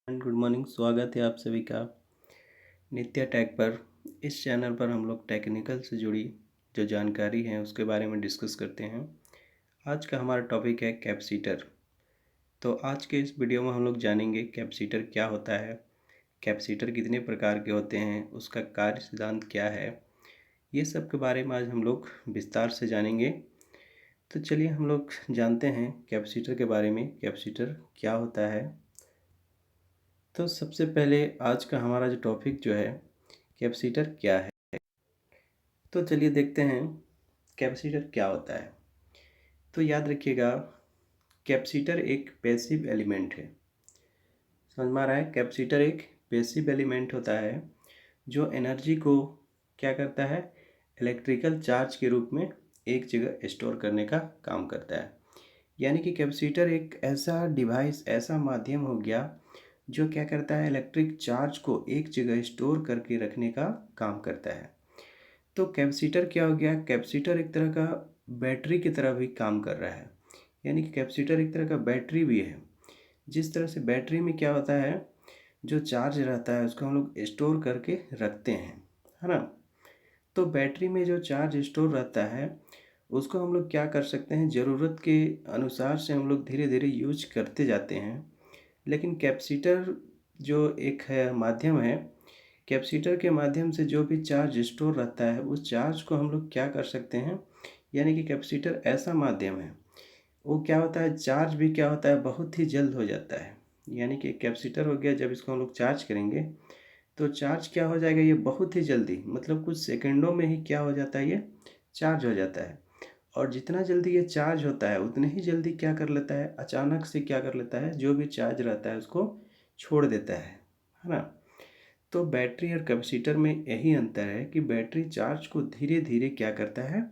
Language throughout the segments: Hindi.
And good morning. स्वागत है आप सभी का नित्या टेक पर। इस चैनल पर हम लोग टेक्निकल से जुड़ी जो जानकारी है उसके बारे में डिस्कस करते हैं। आज का हमारा टॉपिक है कैपेसिटर। तो आज के इस वीडियो में हम लोग जानेंगे कैपेसिटर क्या होता है, कैपेसिटर कितने प्रकार के होते हैं, उसका कार्य सिद्धांत क्या है, ये सब के बारे में आज हम लोग विस्तार से जानेंगे। तो चलिए हम लोग जानते हैं कैपेसिटर के बारे में, कैपेसिटर क्या होता है। तो सबसे पहले आज का हमारा जो टॉपिक जो है कैपेसिटर क्या है, तो चलिए देखते हैं कैपेसिटर क्या होता है। तो याद रखिएगा, कैपेसिटर एक पैसिव एलिमेंट है। समझ में आ रहा है? कैपेसिटर एक पैसिव एलिमेंट होता है जो एनर्जी को क्या करता है, इलेक्ट्रिकल चार्ज के रूप में एक जगह स्टोर करने का काम करता है। यानी कि कैपेसिटर एक ऐसा डिवाइस, ऐसा माध्यम हो गया जो क्या करता है, इलेक्ट्रिक चार्ज को एक जगह स्टोर करके रखने का काम करता है। तो कैपेसिटर क्या हो गया, कैपेसिटर एक तरह का बैटरी की तरह भी काम कर रहा है। यानी कि कैपेसिटर एक तरह का बैटरी भी है। जिस तरह से बैटरी में क्या होता है, जो चार्ज रहता है उसको हम लोग स्टोर करके रखते हैं, है ना। तो बैटरी में जो चार्ज स्टोर रहता है उसको हम लोग क्या कर सकते हैं, ज़रूरत के अनुसार से हम लोग धीरे धीरे यूज करते जाते हैं। लेकिन कैपेसिटर जो एक है माध्यम है, कैपेसिटर के माध्यम से जो भी चार्ज स्टोर रहता है उस चार्ज को हम लोग क्या कर सकते हैं, यानी कि कैपेसिटर ऐसा माध्यम है, वो क्या होता है, चार्ज भी क्या होता है, बहुत ही जल्द हो जाता है। यानी कि कैपेसिटर हो गया, जब इसको हम लोग चार्ज करेंगे तो चार्ज क्या हो जाएगा, ये बहुत ही जल्दी, मतलब कुछ सेकंडों में ही क्या हो जाता है, ये चार्ज हो जाता है। और जितना जल्दी ये चार्ज होता है उतने ही जल्दी क्या कर लेता है, अचानक से क्या कर लेता है, जो भी चार्ज रहता है उसको छोड़ देता है ना। तो बैटरी और कैपेसिटर में यही अंतर है कि बैटरी चार्ज को धीरे धीरे क्या करता है,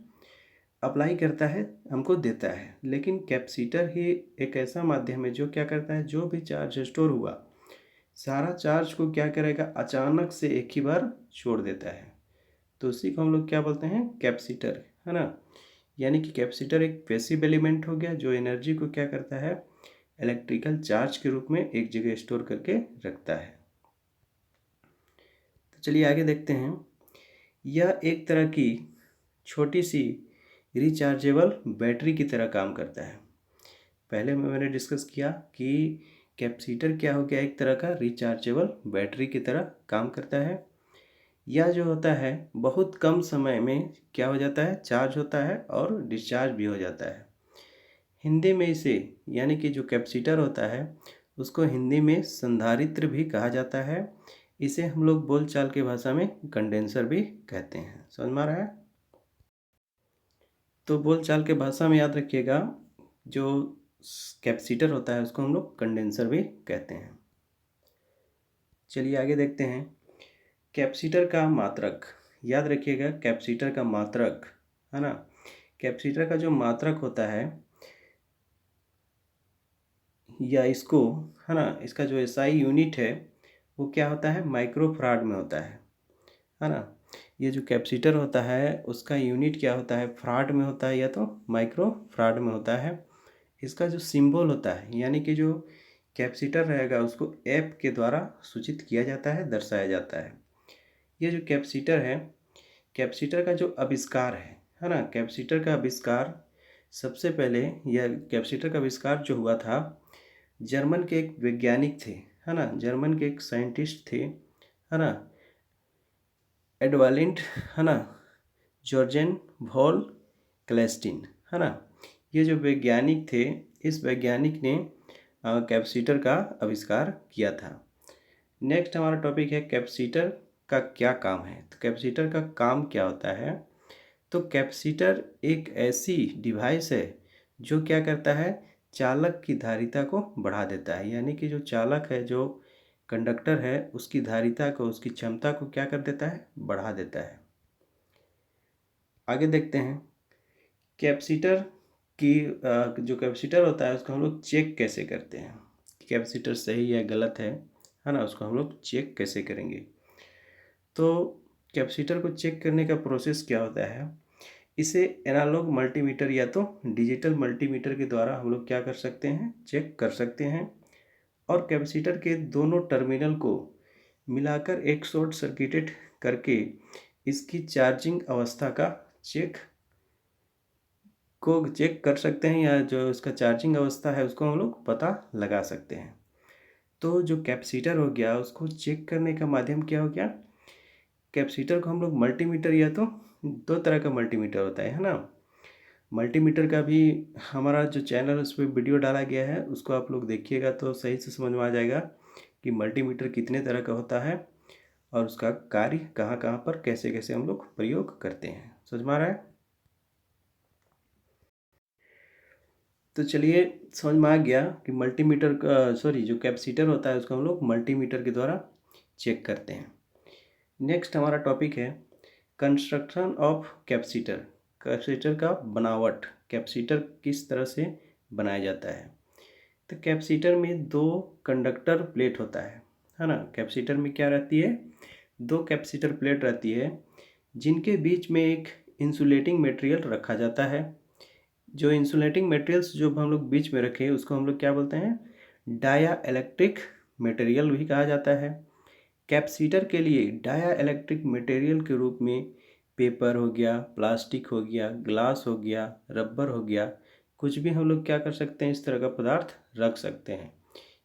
अप्लाई करता है, हमको देता है। लेकिन कैपेसिटर ही एक ऐसा माध्यम है जो क्या करता है, जो भी चार्ज स्टोर हुआ सारा चार्ज को क्या करेगा, अचानक से एक ही बार छोड़ देता है। तो उसी को हम लोग क्या बोलते हैं, कैपेसिटर, है ना। यानी कि कैपेसिटर एक पैसिव एलिमेंट हो गया जो एनर्जी को क्या करता है, इलेक्ट्रिकल चार्ज के रूप में एक जगह स्टोर करके रखता है। तो चलिए आगे देखते हैं। यह एक तरह की छोटी सी रिचार्जेबल बैटरी की तरह काम करता है। पहले में मैंने डिस्कस किया कि कैपेसिटर क्या हो गया, एक तरह का रिचार्जेबल बैटरी की तरह काम करता है। यह जो होता है बहुत कम समय में क्या हो जाता है, चार्ज होता है और डिस्चार्ज भी हो जाता है। हिंदी में इसे, यानी कि जो कैपेसिटर होता है उसको हिंदी में संधारित्र भी कहा जाता है। इसे हम लोग बोलचाल की भाषा में कंडेंसर भी कहते हैं। समझ में आ रहा है? तो बोलचाल के भाषा में याद रखिएगा, जो कैपेसिटर होता है उसको हम लोग कंडेंसर भी कहते हैं। चलिए आगे देखते हैं। कैपेसिटर का मात्रक, याद रखिएगा कैपेसिटर का मात्रक, है ना। कैपेसिटर का जो मात्रक होता है या इसको, है ना, इसका जो एसआई यूनिट है वो क्या होता है, माइक्रोफराड में होता है ना। ये जो कैपेसिटर होता है उसका यूनिट क्या होता है, फ्राड में होता है या तो माइक्रोफराड में होता है। इसका जो सिंबल होता है, यानी कि जो कैपेसिटर रहेगा उसको एफ के द्वारा सूचित किया जाता है, दर्शाया जाता है। ये जो कैपेसिटर है, कैपेसिटर का जो आविष्कार है ना, कैपेसिटर का आविष्कार सबसे पहले, यह कैपेसिटर का आविष्कार जो हुआ था, जर्मन के एक वैज्ञानिक थे, है ना, जर्मन के एक साइंटिस्ट थे, है ना, एडवालिंट, है ना, जॉर्जेन वॉल क्लेस्टिन, है ना। ये जो वैज्ञानिक थे, इस वैज्ञानिक ने कैपेसिटर का आविष्कार किया था। नेक्स्ट हमारा टॉपिक है कैपेसिटर का क्या काम है। तो कैपेसिटर का काम क्या होता है, तो कैपेसिटर एक ऐसी डिवाइस है जो क्या करता है, चालक की धारिता को बढ़ा देता है। यानी कि जो चालक है, जो कंडक्टर है, उसकी धारिता को, उसकी क्षमता को क्या कर देता है, बढ़ा देता है। आगे देखते हैं कैपेसिटर की जो कैपेसिटर होता है उसको हम लोग चेक कैसे करते हैं, कैपेसिटर सही है गलत है ना, उसको हम लोग चेक कैसे करेंगे। तो कैपेसिटर को चेक करने का प्रोसेस क्या होता है, इसे एनालॉग मल्टीमीटर या तो डिजिटल मल्टीमीटर के द्वारा हम लोग क्या कर सकते हैं, चेक कर सकते हैं। और कैपेसिटर के दोनों टर्मिनल को मिलाकर एक शॉर्ट सर्किटेड करके इसकी चार्जिंग अवस्था का चेक कर सकते हैं, या जो इसका चार्जिंग अवस्था है उसको हम लोग पता लगा सकते हैं। तो जो कैपेसिटर हो गया उसको चेक करने का माध्यम क्या हो गया, कैपेसिटर को हम लोग मल्टीमीटर, या तो दो तरह का मल्टीमीटर होता है ना। मल्टीमीटर का भी हमारा जो चैनल उस पर वीडियो डाला गया है, उसको आप लोग देखिएगा तो सही से समझ में आ जाएगा कि मल्टीमीटर कितने तरह का होता है और उसका कार्य कहाँ कहाँ पर कैसे कैसे हम लोग प्रयोग करते हैं। समझ में आ रहा है? तो चलिए, समझ में आ गया कि मल्टीमीटर का जो कैपेसिटर होता है उसको हम लोग मल्टीमीटर के द्वारा चेक करते हैं। नेक्स्ट हमारा टॉपिक है कंस्ट्रक्शन ऑफ कैपेसिटर। कैपेसिटर का बनावट, कैपेसिटर किस तरह से बनाया जाता है। तो कैपेसिटर में दो कंडक्टर प्लेट होता है ना। कैपेसिटर में क्या रहती है, दो कैपेसिटर प्लेट रहती है जिनके बीच में एक इंसुलेटिंग मटेरियल रखा जाता है। जो इंसुलेटिंग मटेरियल्स जो हम लोग बीच में रखे उसको हम लोग क्या बोलते हैं, डाया इलेक्ट्रिक मटेरियल भी कहा जाता है। कैपेसिटर के लिए डाया इलेक्ट्रिक मटेरियल के रूप में पेपर हो गया, प्लास्टिक हो गया, ग्लास हो गया, रबर हो गया, कुछ भी हम लोग क्या कर सकते हैं, इस तरह का पदार्थ रख सकते हैं।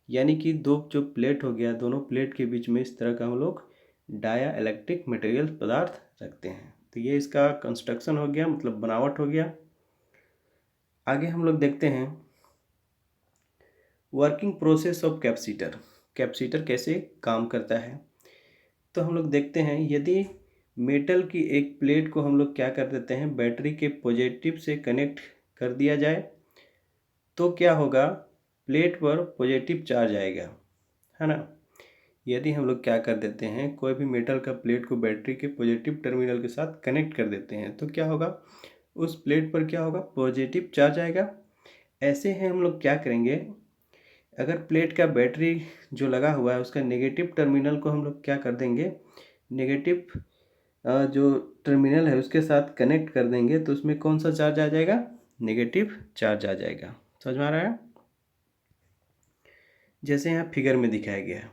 यानी कि दो जो प्लेट हो गया, दोनों प्लेट के बीच में इस तरह का हम लोग डाया इलेक्ट्रिक मटेरियल पदार्थ रखते हैं। तो ये इसका कंस्ट्रक्शन हो गया, मतलब बनावट हो गया। आगे हम लोग देखते हैं working process of capacitor. Capacitor कैसे काम करता है। तो हम लोग देखते हैं, यदि मेटल की एक प्लेट को हम लोग क्या कर देते हैं, बैटरी के पॉजिटिव से कनेक्ट कर दिया जाए तो क्या होगा, प्लेट पर पॉजिटिव चार्ज आएगा, है ना। यदि हम लोग क्या कर देते हैं, कोई भी मेटल का प्लेट को बैटरी के पॉजिटिव टर्मिनल के साथ कनेक्ट कर देते हैं तो क्या होगा, उस प्लेट पर क्या होगा, पॉजिटिव चार्ज आएगा। ऐसे ही हम लोग क्या करेंगे, अगर प्लेट का बैटरी जो लगा हुआ है उसका नेगेटिव टर्मिनल को हम लोग क्या कर देंगे, नेगेटिव जो टर्मिनल है उसके साथ कनेक्ट कर देंगे तो उसमें कौन सा चार्ज आ जाएगा, नेगेटिव चार्ज आ जाएगा। समझ में आ रहा है? जैसे यहाँ फिगर में दिखाया गया है,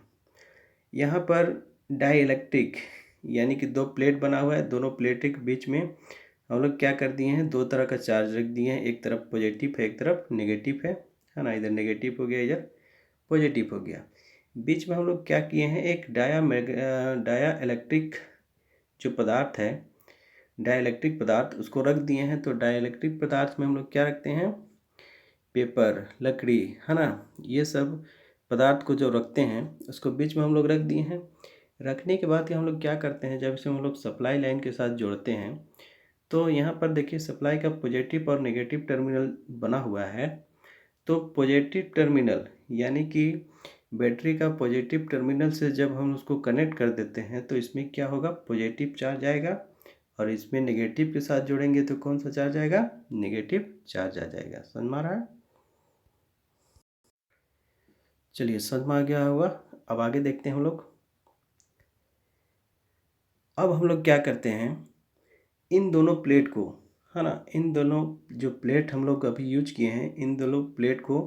यहाँ पर डाई इलेक्ट्रिक यानी कि दो प्लेट बना हुआ है, दोनों प्लेट के बीच में हम लोग क्या कर दिए हैं, दो तरह का चार्ज रख दिए हैं, एक तरफ पॉजिटिव है एक तरफ नेगेटिव है ना। इधर नेगेटिव हो गया, इधर पॉजिटिव हो गया। बीच में हम लोग क्या किए हैं, एक डाया इलेक्ट्रिक जो पदार्थ है, डाई इलेक्ट्रिक पदार्थ उसको रख दिए हैं। तो डाई इलेक्ट्रिक पदार्थ में हम लोग क्या रखते हैं, पेपर, लकड़ी, है ना, ये सब पदार्थ को जो रखते हैं उसको बीच में हम लोग रख दिए हैं। रखने के बाद हम लोग क्या करते हैं, जब इसे हम लोग सप्लाई लाइन के साथ जोड़ते हैं तो यहाँ पर देखिए सप्लाई का पॉजिटिव और नेगेटिव टर्मिनल बना हुआ है। तो पॉजिटिव टर्मिनल यानी कि बैटरी का पॉजिटिव टर्मिनल से जब हम उसको कनेक्ट कर देते हैं तो इसमें क्या होगा, पॉजिटिव चार्ज आएगा, और इसमें नेगेटिव के साथ जोड़ेंगे तो कौन सा चार्ज आएगा, नेगेटिव चार्ज आ जाएगा। समझ में आ रहा है? चलिए, समझ में आ गया होगा। अब आगे देखते हैं हम लोग। अब हम लोग क्या करते हैं, इन दोनों प्लेट को, है ना, इन दोनों जो प्लेट हम लोग अभी यूज किए हैं इन दोनों प्लेट को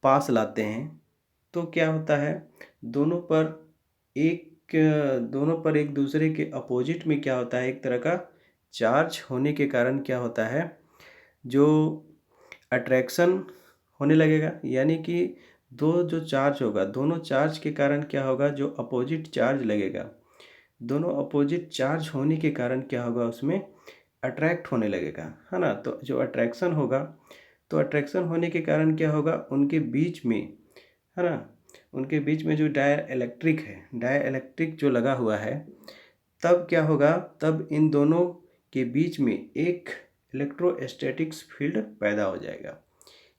पास लाते हैं तो क्या होता है, दोनों पर एक दोनों पर एक दूसरे के अपोजिट में क्या होता है, एक तरह का चार्ज होने के कारण क्या होता है, जो अट्रैक्शन होने लगेगा। यानी कि दो जो चार्ज होगा, दोनों चार्ज के कारण क्या होगा, जो अपोजिट चार्ज लगेगा, दोनों अपोजिट चार्ज होने के कारण क्या होगा, उसमें अट्रैक्ट होने लगेगा, है ना। तो जो अट्रैक्शन होगा, तो अट्रैक्शन होने के कारण क्या होगा, उनके बीच में, है ना, उनके बीच में जो डाया इलेक्ट्रिक है, डाया इलेक्ट्रिक जो लगा हुआ है, तब क्या होगा, तब इन दोनों के बीच में एक इलेक्ट्रोस्टैटिक्स फील्ड पैदा हो जाएगा।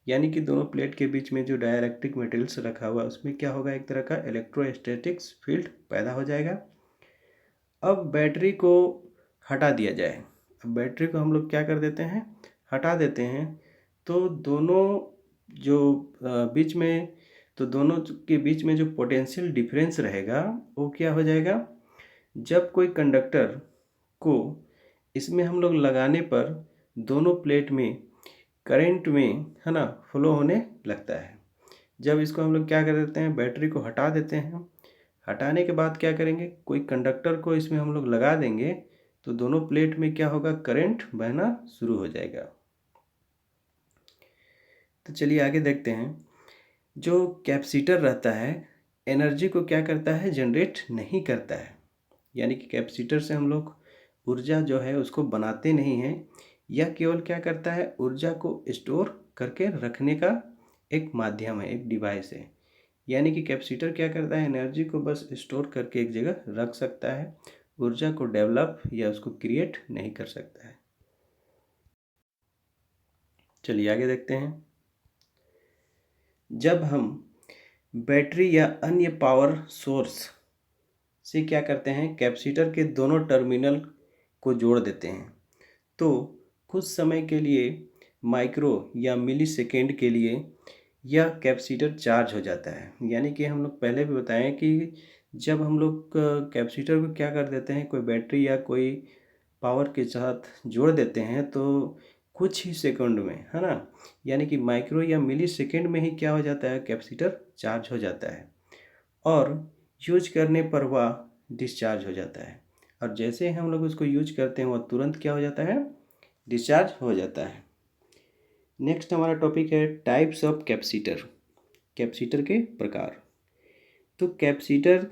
यानी कि दोनों प्लेट के बीच में जो डाइलेक्ट्रिक मटेरियल्स रखा हुआ है उसमें क्या होगा, एक तरह का इलेक्ट्रोस्टैटिक्स फील्ड पैदा हो जाएगा। अब बैटरी को हटा दिया जाए, अब बैटरी को हम लोग क्या कर देते हैं, हटा देते हैं। तो दोनों जो बीच में, तो दोनों के बीच में जो पोटेंशियल डिफरेंस रहेगा वो क्या हो जाएगा, जब कोई कंडक्टर को इसमें हम लोग लगाने पर दोनों प्लेट में करंट में, है ना, फ्लो होने लगता है। जब इसको हम लोग क्या कर देते हैं, बैटरी को हटा देते हैं, हटाने के बाद क्या करेंगे, कोई कंडक्टर को इसमें हम लोग लगा देंगे तो दोनों प्लेट में क्या होगा, करंट बहना शुरू हो जाएगा। तो चलिए आगे देखते हैं। जो कैपेसिटर रहता है एनर्जी को क्या करता है, जनरेट नहीं करता है। यानी कि कैपेसिटर से हम लोग ऊर्जा जो है उसको बनाते नहीं हैं, यह केवल क्या करता है, ऊर्जा को स्टोर करके रखने का एक माध्यम है, एक डिवाइस है। यानी कि कैपेसिटर क्या करता है, एनर्जी को बस स्टोर करके एक जगह रख सकता है, ऊर्जा को डेवलप या उसको क्रिएट नहीं कर सकता है। चलिए आगे देखते हैं। जब हम बैटरी या अन्य पावर सोर्स से क्या करते हैं, कैपेसिटर के दोनों टर्मिनल को जोड़ देते हैं, तो कुछ समय के लिए, माइक्रो या मिली सेकेंड के लिए यह कैपेसिटर चार्ज हो जाता है। यानी कि हम लोग पहले भी बताएं कि जब हम लोग कैपेसिटर को क्या कर देते हैं, कोई बैटरी या कोई पावर के साथ जोड़ देते हैं तो कुछ ही सेकंड में, है ना, यानी कि माइक्रो या मिली सेकेंड में ही क्या हो जाता है, कैपेसिटर चार्ज हो जाता है और यूज करने पर वह डिस्चार्ज हो जाता है। और जैसे ही हम लोग उसको यूज करते हैं वह तुरंत क्या हो जाता है, डिस्चार्ज हो जाता है। नेक्स्ट हमारा टॉपिक है टाइप्स ऑफ कैपेसिटर, कैपेसिटर के प्रकार। तो कैपेसिटर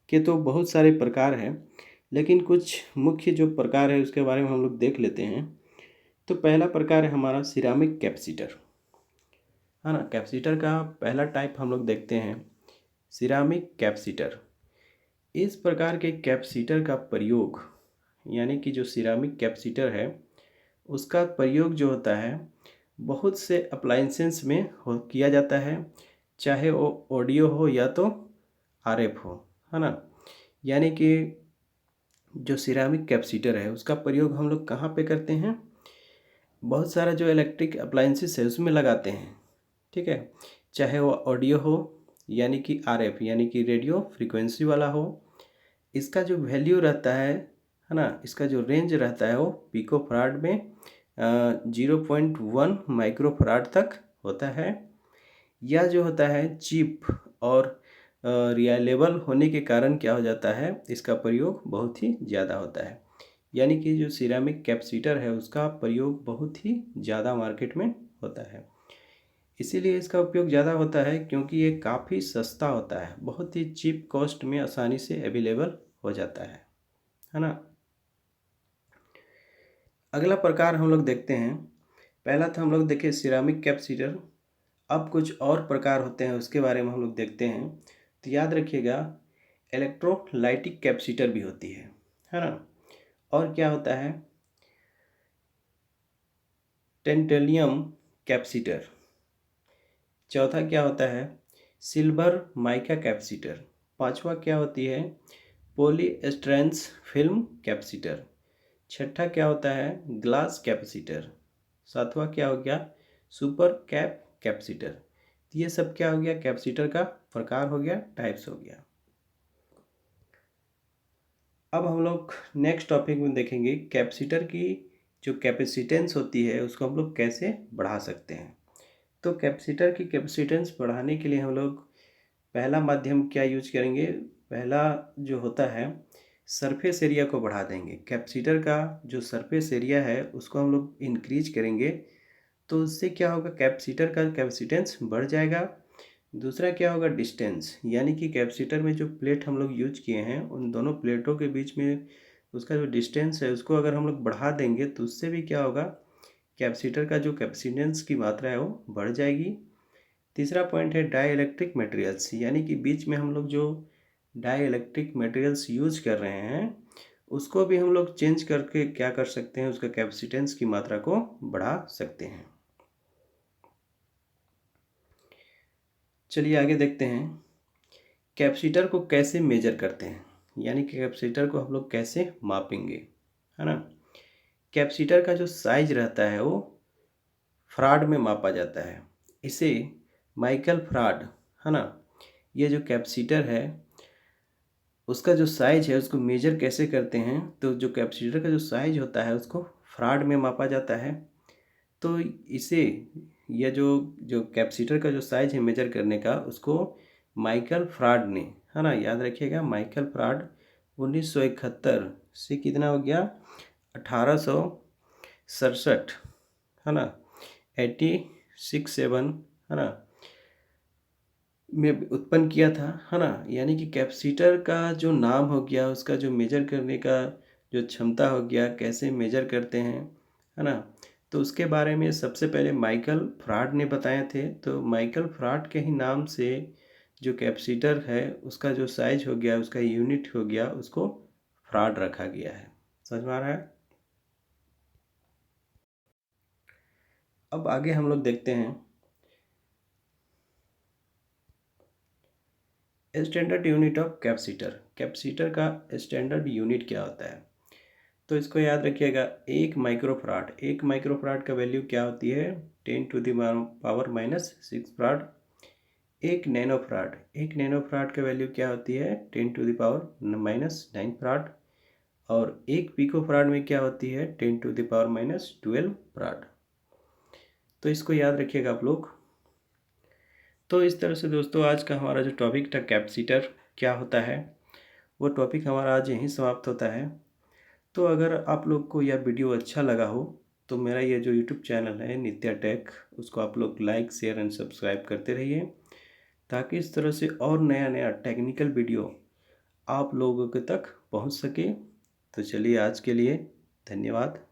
के तो बहुत सारे प्रकार हैं, लेकिन कुछ मुख्य जो प्रकार है उसके बारे में हम लोग देख लेते हैं। तो पहला प्रकार है हमारा सिरामिक कैपेसिटर, है ना। कैपेसिटर का पहला टाइप हम लोग देखते हैं, सिरामिक कैपेसिटर। इस प्रकार के कैपेसिटर का प्रयोग, यानी कि जो सिरामिक कैपेसिटर है उसका प्रयोग जो होता है बहुत से अप्लाइंसेंस में किया जाता है, चाहे वो ऑडियो हो या तो आरएफ हो, है ना। यानी कि जो सिरामिक कैपेसिटर है उसका प्रयोग हम लोग कहाँ पे करते हैं, बहुत सारा जो इलेक्ट्रिक अप्लाइंसेस है उसमें लगाते हैं, ठीक है। चाहे वो ऑडियो हो यानी कि आरएफ यानी कि रेडियो फ्रीक्वेंसी वाला हो, इसका जो वैल्यू रहता है ना, इसका जो रेंज रहता है वो पिको फराड में 0.1 माइक्रो फराड तक होता है। यह जो होता है चीप और रिलायबल होने के कारण क्या हो जाता है, इसका प्रयोग बहुत ही ज़्यादा होता है। यानी कि जो सिरामिक कैपेसिटर है उसका प्रयोग बहुत ही ज़्यादा मार्केट में होता है। इसीलिए इसका उपयोग ज़्यादा होता है क्योंकि ये काफ़ी सस्ता होता है, बहुत ही चीप कॉस्ट में आसानी से अवेलेबल हो जाता है ना। अगला प्रकार हम लोग देखते हैं, पहला तो हम लोग देखे सिरामिक कैपेसिटर, अब कुछ और प्रकार होते हैं उसके बारे में हम लोग देखते हैं। तो याद रखिएगा इलेक्ट्रोलाइटिक कैपेसिटर भी होती है ना। और क्या होता है, टेंटेलियम कैपेसिटर। चौथा क्या होता है, सिल्वर माइका कैपेसिटर। पांचवा क्या होती है, पॉलीस्टाइरेन फिल्म कैपेसिटर। छठा क्या होता है, ग्लास कैपेसिटर। सातवां क्या हो गया, सुपर कैप कैपेसिटर। तो ये सब क्या हो गया, कैपेसिटर का प्रकार हो गया, टाइप्स हो गया। अब हम लोग नेक्स्ट टॉपिक में देखेंगे कैपेसिटर की जो कैपेसिटेंस होती है उसको हम लोग कैसे बढ़ा सकते हैं। तो कैपेसिटर की कैपेसिटेंस बढ़ाने के लिए हम लोग पहला माध्यम क्या यूज करेंगे, पहला जो होता है सरफेस एरिया को बढ़ा देंगे। कैपेसिटर का जो सरफेस एरिया है उसको हम लोग इंक्रीज करेंगे, तो उससे क्या होगा, कैपेसिटर का कैपेसिटेंस बढ़ जाएगा। दूसरा क्या होगा, डिस्टेंस, यानी कि कैपेसिटर में जो प्लेट हम लोग यूज किए हैं उन दोनों प्लेटों के बीच में उसका जो डिस्टेंस है उसको अगर हम लोग बढ़ा देंगे तो उससे भी क्या होगा, कैपेसिटर का जो कैपेसिटेंस की मात्रा है वो बढ़ जाएगी। तीसरा पॉइंट है डाई इलेक्ट्रिक मटेरियल्स, यानी कि बीच में हम लोग जो डाई इलेक्ट्रिक मटेरियल्स यूज कर रहे हैं उसको भी हम लोग चेंज करके क्या कर सकते हैं, उसका कैपेसिटेंस की मात्रा को बढ़ा सकते हैं। चलिए आगे देखते हैं कैपेसिटर को कैसे मेजर करते हैं, यानी कि कैपेसिटर को हम लोग कैसे मापेंगे, है ना। कैपेसिटर का जो साइज रहता है वो फराड में मापा जाता है, इसे माइकल फराड, है ना। ये जो कैपेसिटर है उसका जो साइज है उसको मेजर कैसे करते हैं, तो जो कैपेसिटर का जो साइज होता है उसको फराड में मापा जाता है। तो इसे यह जो कैपेसिटर का जो साइज है मेजर करने का, उसको माइकल फ्राड ने, है ना, याद रखिएगा, माइकल फ्राड 1971 से कितना हो गया, 1867, है ना, 86-7, है ना, में उत्पन्न किया था, है ना। यानी कि कैपेसिटर का जो नाम हो गया, उसका जो मेजर करने का जो क्षमता हो गया, कैसे मेजर करते हैं, है ना, तो उसके बारे में सबसे पहले माइकल फ्राड ने बताए थे। तो माइकल फ्राड के ही नाम से जो कैपेसिटर है उसका जो साइज हो गया, उसका यूनिट हो गया, उसको फ्राड रखा गया है। समझ में आ रहा है। अब आगे हम लोग देखते हैं standard unit of capacitor. Capacitor का स्टैंडर्ड यूनिट क्या होता है, तो इसको याद रखिएगा। एक माइक्रोफराड का वैल्यू क्या होती है, 10⁻⁻⁻⁻⁶ फराड। एक नैनोफराड का वैल्यू क्या होती है, 10⁻⁻⁹ फराड। और एक पिकोफराड में क्या होती है, 10⁻⁻12 फराड। तो इसको याद रखिएगा आप लोग। तो इस तरह से दोस्तों आज का हमारा जो टॉपिक था कैपेसिटर क्या होता है, वो टॉपिक हमारा आज यहीं समाप्त होता है। तो अगर आप लोग को यह वीडियो अच्छा लगा हो तो मेरा ये जो यूट्यूब चैनल है नित्या टेक, उसको आप लोग लाइक शेयर एंड सब्सक्राइब करते रहिए, ताकि इस तरह से और नया नया टेक्निकल वीडियो आप लोगों के तक पहुंच सके। तो चलिए आज के लिए धन्यवाद।